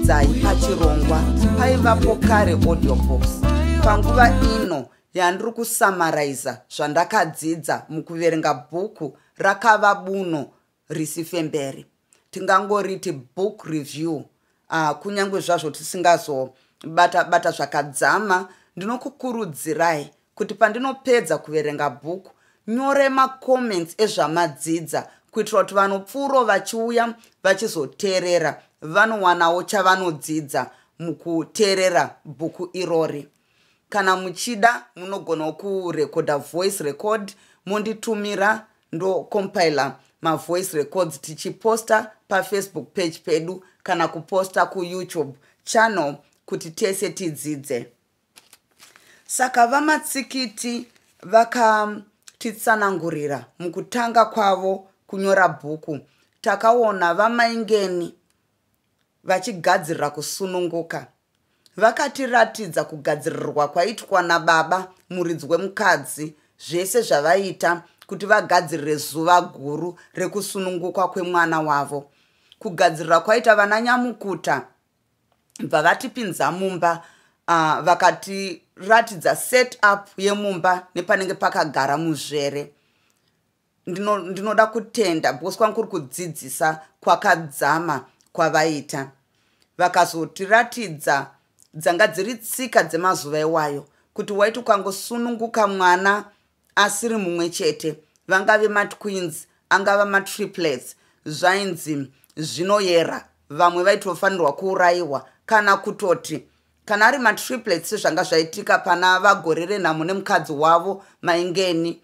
dzidzai pachirongwa paivapo kare audiobox. Panguva ino yandiri kusamaraiza zvandakadzidza mukuverenga bhuku rakava buno risife mberi. Tingangoriti book review. Kunyange zvazvo tisingazobata zvakadzama, ndinokukurudzirai kuti pandinopedza kuverenga bhuku nyore macomments ezvamadzidza kuitira kuti vanopfuuro vachiuya vachizoteerera vanowanawo chavanodzidza mukuteerera bhuku irori. Kana muchida munogona kurekodha voice record monditumira ndo compiler ma voice records tichiposta pa Facebook page pedu kana kuposta ku YouTube channel kuti tese tidzidze. Saka vamatsikiti vakatitsanangurira mukutanga kwavo kunyora bhuku. Takaona vamaingeni vachigadzirira kusununguka. Vakatiratidza kugadzirirwa kwaitwa nababa muridzi wemukadzi zvese zvavaita kuti vagadzirire zuva guru rekusununguka kwemwana wavo. Kugadzirira kwaita vana nyamukuta vavatipinza mumba, vakatiratidza set up yemumba nepanenge pakagara muzvere. Ndinoda kutenda because kwangu kuri kudzidzisa kwakadzama kwavaita. Vakazotiratidza dzanga dziri tsika dzemazuva iwayo kuti waiti ukangosununguka mwana asiri mumwe chete, vangave matwins, angava matriplets, zvainzi zvinoyera, vamwe vaitofanirwa kuurayiwa, kana kutoti kana ari matriplets zvanga zvaitika pana vagorere nhamo nemukadzi wavo maingeni,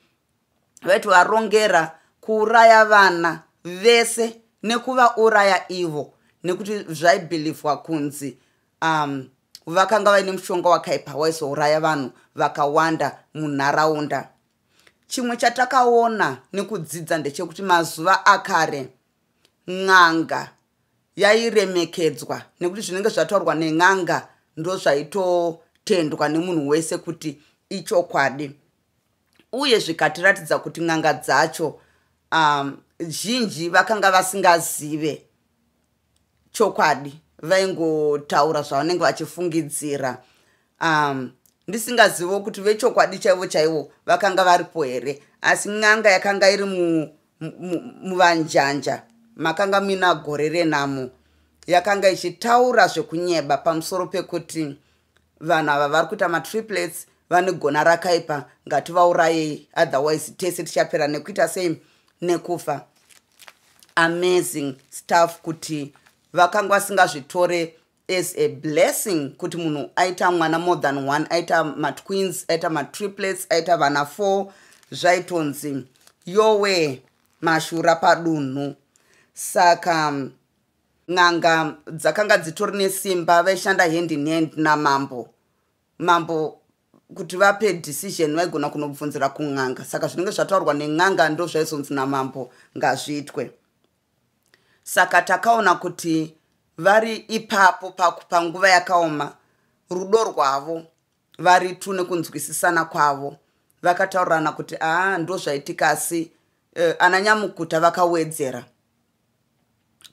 vaitovarongera kuuraya vana vese nekuvauraya ivo, nekuti zvaibhilivhwa kunzi vakanga vaine mushonga wakaipa waizouraya vanhu vakawanda munharaunda. Chimwe chatakaona nekudzidza ndechekuti mazuva akare n'anga yairemekedzwa nekuti zvinenge zvataurwa nen'anga ndo zvaitotendwa nemunhu wese kuti ichokwadi, uye zvikatiratidza kuti n'anga dzacho zhinji vakanga vasingazive chokwadi, vaingotaura zvavanenge vachifungidzira, ndisingazivo kuti vechokwadi chaivo chaivo vakanga varipo here. Asi n'anga yakanga iri muvanjanja makanga mina gore renhamo yakanga ichitaura zvekunyeba pamusoro pekuti vanhu ava vari kuita matriplets vane gona rakaipa, ngativaurayei otherwise tese tichapera nekuita sei nekufa. Amazing stuff kuti vakanga vasingazvitore as a blessing kuti munhu aita mwana more than one, aita matwins, aita matriplets, aita vana 4, zvaitonzi yowe mashura padunhu. Saka n'anga dzakanga dzitori nesimba, vaishanda hand in hand namambo. Mambo kuti vape decision vaigona kunobvunzira kun'anga, saka zvinenge zvataurwa nen'anga ndo zvaizonzi namambo ngazviitwe. Saka takaona kuti vari ipapo panguva yakaoma, rudo rwavo vari tu nekunzwisisana kwavo vakataurirana kuti ndo zvaitika. Asi ana nyamukuta vakawedzera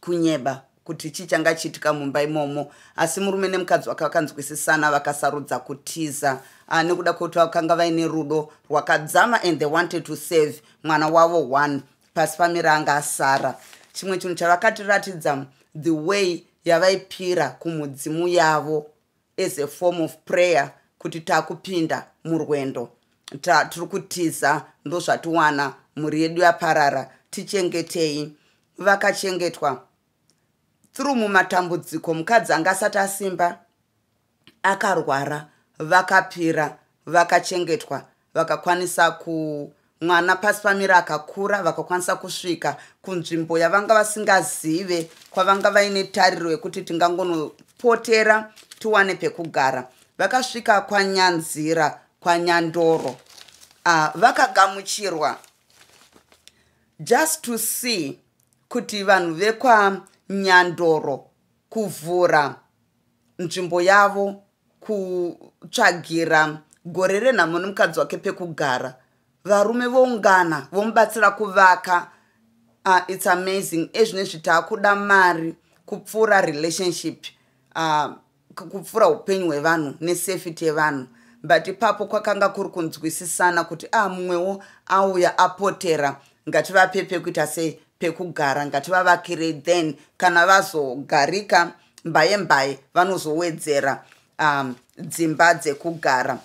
kunyeba kuti chichanga chiitika mumba imomo, asi murume nemukadzi vakakanzwisisana vakasarudza kutiza nekuda kwekuti vakanga vaine rudo rwakadzama and they wanted to save mwana wavo 1 pasi pamiranga asara. Chimwe chinhu chavakatiratidza the way yavaipira kumudzimu yavo as a form of prayer kuti takupinda murwendo, tiri kutiza, ndo zvatiwana, mhuri yedu yaparara, tichengetei. Vakachengetwa through mumatambudziko. Mukadzi anga asati asimba akarwara, vakapira, vakachengetwa, vakakwanisa mwana pasi pamira akakura, vakakwanisa kusvika kunzvimbo yavanga vasingazive kwavanga vaine tariro yekuti tingangonopotera tiwane pekugara. Vakasvika kwaNyanzira, kwaNyandoro, vakagamuchirwa just to see kuti vanhu vekwaNyandoro kuvhura nzvimbo yavo, kutsvagira gore renhamo nemukadzi wake pekugara. Varume voungana vomubatsira kuvaka. It's amazing. Ezvinezvi taakuda mari kupfuura relationship. kupfura upenyu hwevanhu nesafety yevanhu. But ipapo kwakanga kuri kunzwisisana kuti mumwewo auya apotera, ngativape pekuita sei pekugara, ngativavakire, then kana vazogarika mbaye mbaye vanozowedzera dzimba dzekugara.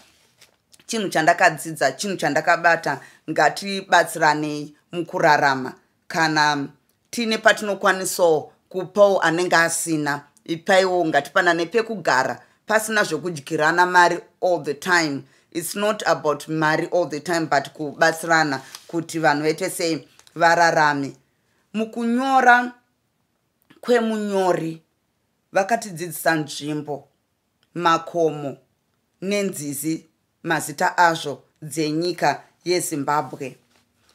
Chinhu chandakadzidza, chinhu chandakabata, ngatibatsiranei mukurarama. Kana tine patinokwanisawo kupawo anenge asina, ipaiwo ngatipanane pekugara pasina zvokudyirana mari all the time. It's not about mari all the time, but kubatsirana kuti vanhu vaite sei vararame. Mukunyora kwemunyori vakatidzidzisa nzvimbo, makomo nenzizi, mazita azvo dzenyika yeZimbabwe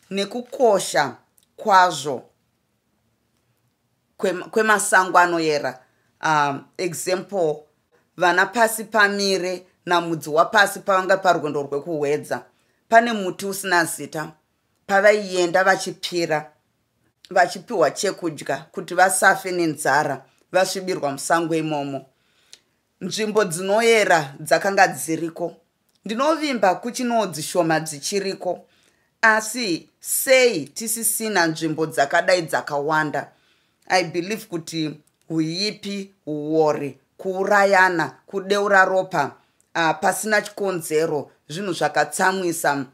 nekukosha kwazvo kwemasango anoyera. Example, vana pasi pamire namudzi wapasi pavanga parwendo rwekuhwedza, pane muti usina zita, pavaienda vachipira vachipiwa chekudya kuti vasafe nenzara vasvibirwa musango imomo. Nzvimbo dzinoyera dzakanga dziriko, ndinovimba kuchinowo dzishoma dzichiriko, asi sei tisisina nzvimbo dzakadai dzakawanda. I believe kuti huipi, huori, kuurayana, kudeura ropa pasina chikonzero, zvinhu zvakatsamwisa.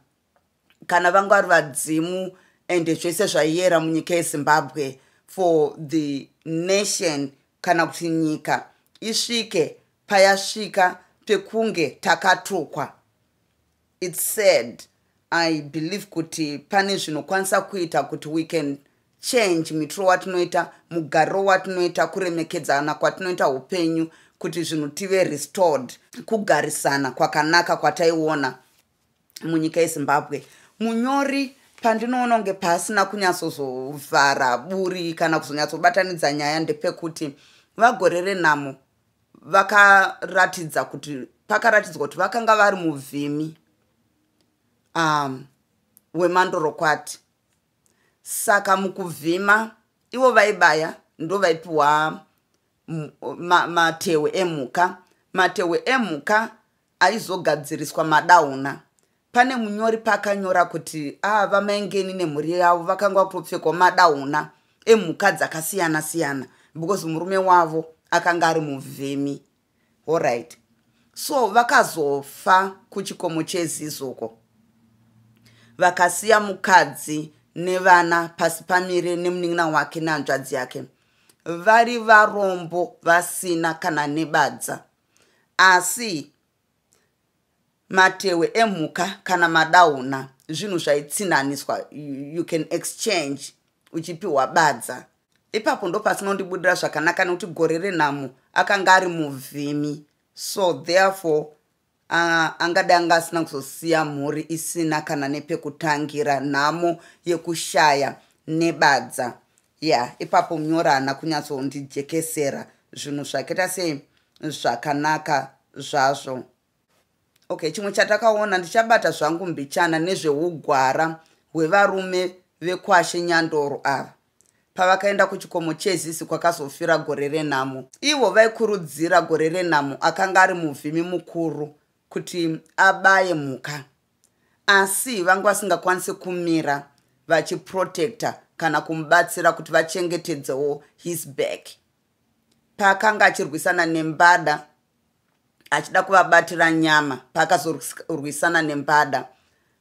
Kana vanga vari vadzimu ende zvese zvaiyera munyika yeZimbabwe, for the nation kana kuti nyika isvike payasvika pekunge takatukwa. It's sad. I believe kuti pane zvinokwanisa kuita kuti we can change mitro watinoita, mugariro watinoita, kuremekedzana kwatinoita upenyu, kuti zvinhu tive restored, kugarisana kwakanaka kwataiona munyika yeZimbabwe. Munyori pandinoona kunge pasina kunyatsozovhara buri kana kuzonyatsobatanidza nyaya, ndepekuti vagore renhamo vakaratidzwa kuti vakanga vari muvhimi wemandorokwati. Saka mukuvhima ivo vaibaya ndo vaipiwa matewe emhuka. Matewe emhuka aizogadziriswa madauna. Pane munyori pakanyora kuti vamaingeni nemhuri yavo vakanga kutopfekwa madauna emhuka dzakasiyana siyana, because murume wavo akanga ari muvhimi. Alright, so vakazofa kuchikomo chezizoko, vakasiya mukadzi nevana pasi pamire nemunin'ina wake nehanzvadzi yake, vari varombo vasina kana nebadza. Asi matewe emhuka kana madauna zvinhu zvaitsinhaniswa, you can exchange uchipiwa badza. Ipapo ndo pasinondibudira zvakanaka nekuti gore renhamo akanga ari muvhimi, so therefore angadai anga asina kuzosiya mhuri isina kana nepekutangira, nhamo yekushaya nebadza. Ipapo munyori haana kunyatsondijekesera, zvinhu zvakaita sei zvakanaka zvazvo. Okay, chimwe chatakaona, ndichabata zvangu mbichana nezveugwara hwevarume vekwashe Nyandoro ava. Pavakaenda kuchikomo chezisi kwakazofira gore renhamo, ivo vaikurudzira gore renhamo akanga ari muvhimi mukuru kuti abaye mhuka, asi vanga vasingakwanisi kumira vachiprotecta kana kumubatsira kuti vachengetedzewo his back. Paakanga achirwisana nembada achida kuvabatira nyama, paakazorwisana nembada,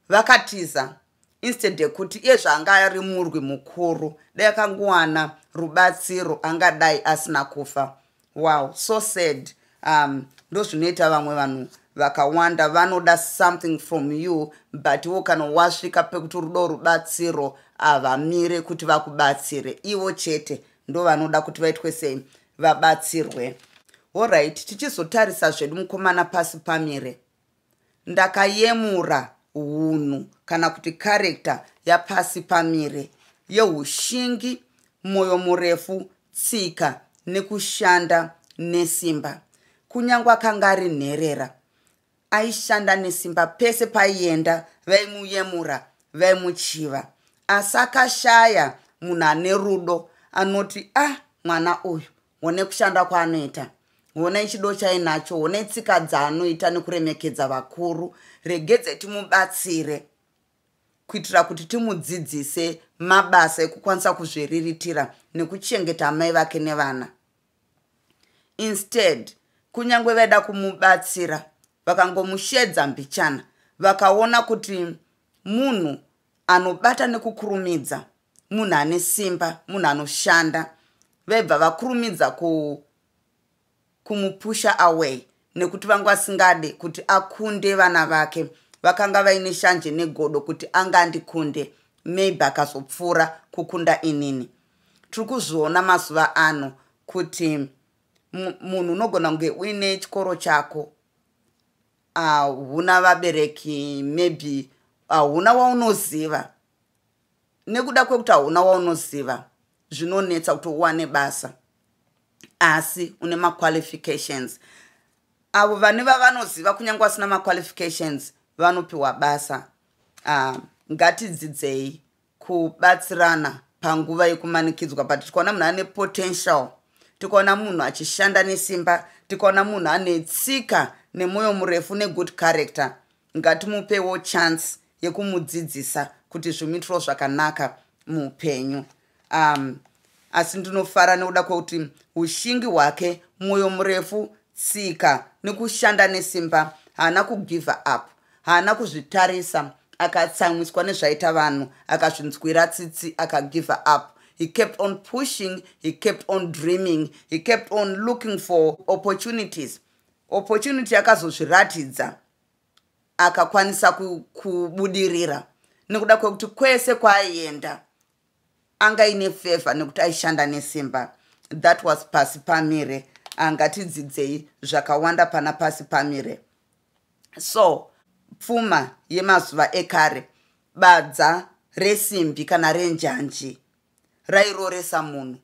vakatiza instead yekuti iye zvanga ari murwi mukuru dai akangowana rubatsiro angadai asina kufa. Wow, so sad. Ndo zvinoita vamwe vanhu vakawanda vanoda something from you, but iwo kana wasvika pekuti rudo rubatsiro avamire kuti vakubatsire, ivo chete ndo vanoda kuti vaitwe sei, vabatsirwe. Alright, tichizotarisa zvedu mukomana pasi pamire, ndakayemura hunhu kana kuti character yapasi pamire yeushingi, mwoyo murefu, tsika nekushanda nesimba. Kunyangwa akanga ari nherera, aishanda nesimba, pese paienda vaimuyemura, vaimuchiva. Asi akashaya munhu ane rudo anoti mwana uyu one kushanda kwaanoita, honai chido chainacho, honai tsika dzaanoita nekuremekedza vakuru. Regedze timubatsire kuitira kuti timudzidzise mabasa ekukwanisa kuzviriritira nekuchengeta amai vake nevana. Instead, kunyangwe vaida kumubatsira vakangomushedza mbichana, vakaona kuti munhu anobata nekukurumidza, munhu ane simba, munhu anoshanda, vaibva vakurumidza kumupusha away nekuti vanga vasingade kuti akunde vana vake. Vakanga vaine shanje negodo kuti angandikunde, maybe akazopfuura kukunda inini. Tiri kuzviona mazuva ano kuti munhu unogona kunge uine chikoro chako, huna vabereki, maybe huna waunoziva. Nekuda kwekuti huna waunoziva, zvinonetsa kuti uwane basa, asi une ma-qualifications. Avo vane vavanoziva kunyange vasina ma-qualifications vanopiwa basa. Ngatidzidzei kubatsirana panguva yekumanikidzwa, but tikaona munhu ane potential, tikaona munhu achishanda nesimba, tikaona munhu ane tsika nemwoyo murefu negood character, ngatimupewo chance yekumudzidzisa kuti zvimuitiro zvakanaka muupenyu. Asi ndinofara nekuda kwekuti ushingi hwake, mwoyo murefu, tsika nekushanda nesimba, haana kugive up, haana kuzvitarisa akatsamwiswa nezvaita vanhu akazvinzwira tsitsi akagive up. He kept on pushing, he kept on dreaming, he kept on looking for opportunities. Opportunity akazozviratidza akakwanisa kubudirira nekuda kwekuti kwese kwaaienda anga ine favor nekuti aishanda nesimba. That was Pasi Pamire. Ngatidzidzei zvakawanda pana Pasi Pamire. So pfuma yemazuva ekare, badza resimbi kana renjanji rairoresa munhu.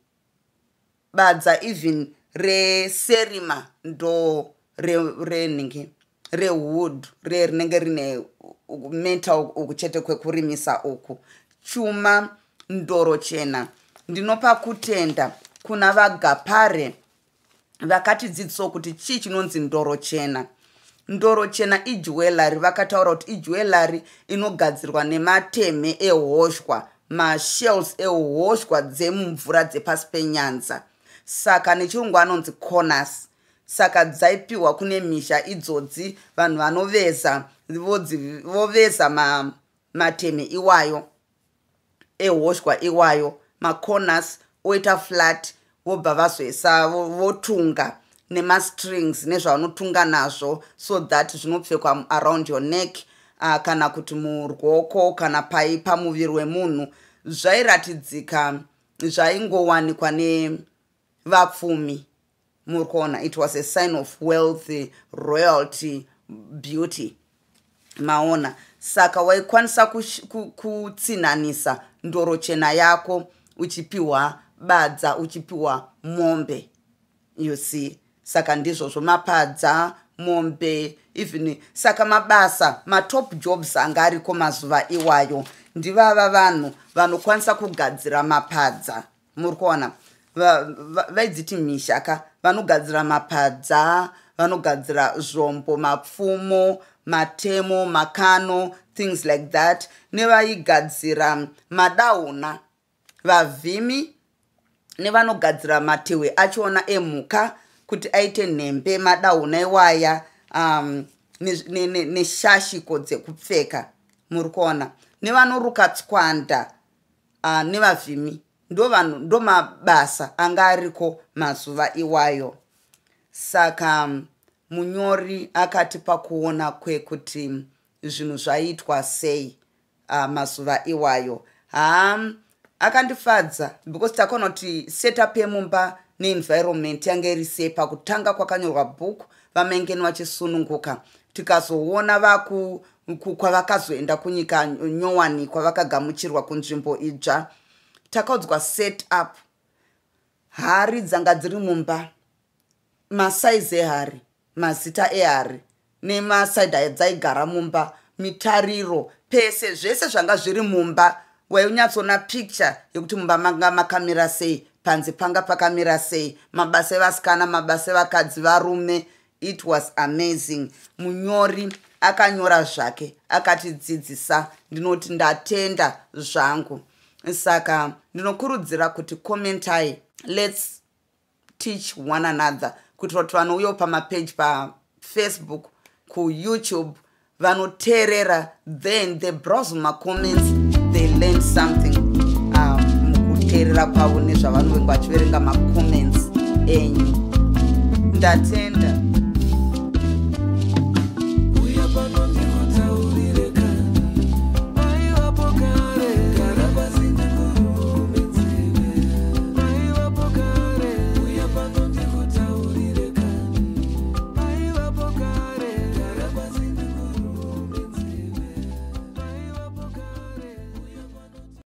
Badza even reserima ndo rewood rinenge rine meta uku chete kwekurimisa uku. Chuma ndoro chena. Ndinopa kutenda kuna vagapare vakatidzidzisawo kuti chii chinonzi ndoro chena. Ndoro chena ijewelry. Vakataura kuti ijewelry inogadzirwa nemateme ehoshwa, mashells ehoshwa dzemumvura dzepasi penyanza. Saka nechirungu anonzi corners. Saka dzaipiwa kune misha idzodzi, vanhu vanoveza voveza mateme iwayo ehoshwa iwayo, macorners oita flat, vobva vazoisa votunga nemastrings nezvavanotunga nazvo, so that zvinopfekwa around your neck, kana kuti muruoko kana pamuviri wemunhu. Zvairatidzika zvaingowanikwa nevapfumi. Murikuona, it was a sign of wealth, royalty, beauty. Maona. Saka waikwanisa kutsinhanisa ndoro chena yako uchipiwa badza, uchipiwa mombe. You see. Saka ndizvozvo mapadza, mombe, even saka mabasa, top jobs anga ariko mazuva iwayo ndivava vanhu vanokwanisa kugadzira mapadza. Murikuona. Vaidziti mishaka, vanogadzira mapadza, vanogadzira zvombo, mapfumo, matemo, makano, things like that. Nevaigadzira madauna, vavhimi, nevanogadzira matewe achona emhuka kuti aite nhembe, madauna ewaya, neshashiko dzekupfeka. Murikuona. Nevanoruka tswanda, nevavhimi. Ndo mabasa anga ariko mazuva iwayo. Saka munyori akatipa kuona kwekuti zvinhu zvaitwa sei mazuva iwayo. Akandifadza because takaona kuti setup yemumba neenvironment yange iri sei. Pakutanga kwakanyorwa bhuku vamengeni vachisununguka, tikazoona kwavakazoenda kunyika nyowani kwavakagamuchirwa kunzvimbo idzva. Takaudzwa set up hari dzanga dziri mumba, masaizi ehari, mazita ehari, nemasaidha dzaigara mumba, mitariro, pese zvese zvanga zviri mumba. Wainyatsoona picture yekuti mumba manga makamira sei, panze panga pakamira sei, mabasa evasikana, mabasa evakadzi, varume. It was amazing. Munyori akanyora zvake akatidzidzisa, ndinoti ndatenda zvangu. Saka ndinokurudzira kuti komentai, let's teach one another, kuti vatu vanouya pamapage paFacebook, kuYouTube, vanoteerera, then they browse macomments, they learn something mukuteerera kwavo nezvavanenge vachiverenga macomments enyu. Ndatenda.